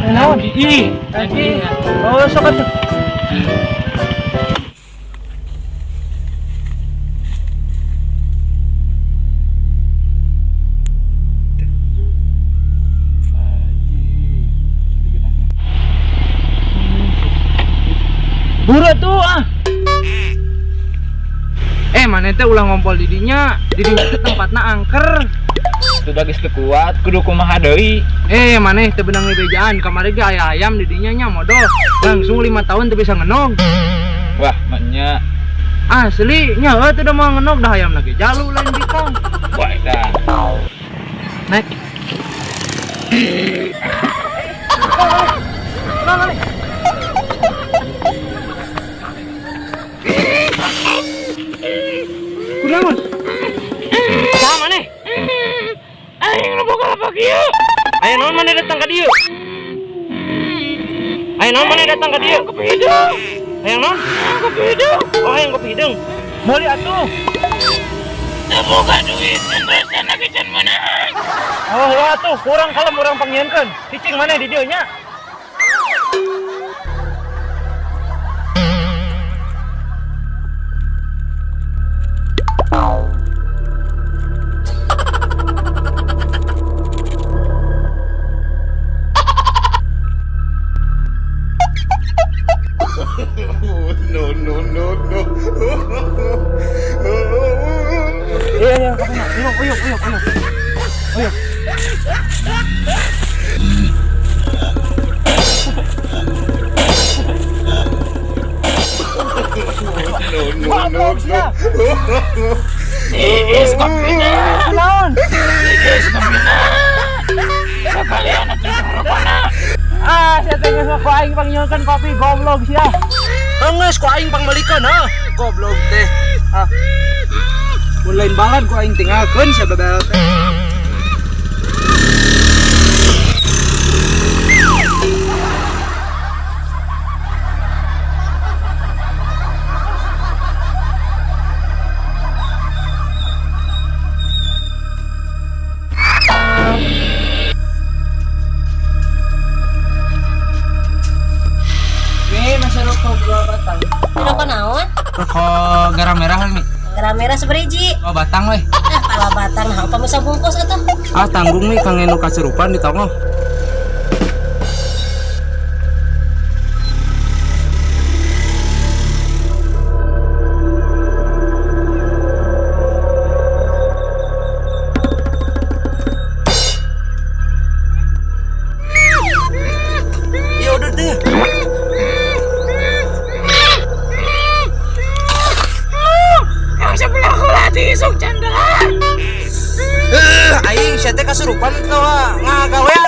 Naon? Lagi. Oh, sok atuh. Buru tuh ah. Mana teh ulah ngompol didinya teh tempatna angker. Sudah geus teu kuat, kudu kumaha deui. Maneh teh benang bejaan kamari ge aya ayam didinya nya modal. Langsung 5 tahun teu bisa ngenog. Wah, maknya asli nya teu da mau ngenog dah ayam lagi jalu lain bikang. wah dah. Naik. Kunaon? Ka maneh? Aing nu boga apa kieu? Aya naon maneh datang ka dieu? Aya naon maneh datang ka dieu? Kopi hidung. Aya naon? Kopi hidung. Oh, aya kopi hidung. Meuli atuh. Teu boga duit, entesan lagi can meunang. Oh, ya atuh, kurang kalem urang pangieunkeun. Cicing maneh di dieu nya? No, no, no, no. Iya, kapena. Uyuk. No, no, no, no. Is kapena. Naon? Is kapena. Sakalian atuh rokona. Saya teh geus ku aing panggilkeun kopi goblok sia. Geus ku aing pangmelikeun goblok teh. Mun lain banget ku aing tinggalkeun sababal teh. Rokok naon? Rokok garam merah nih. Garam merah seberiji. Oh, batang weh. Pala batang nah apa bisa bungkus atuh? Tanggung nih kang enu kasurupan di tongo. Ya udah deh. Sebelah kulati sok candaan. Aing sia teh kasurupan teu ngagawean.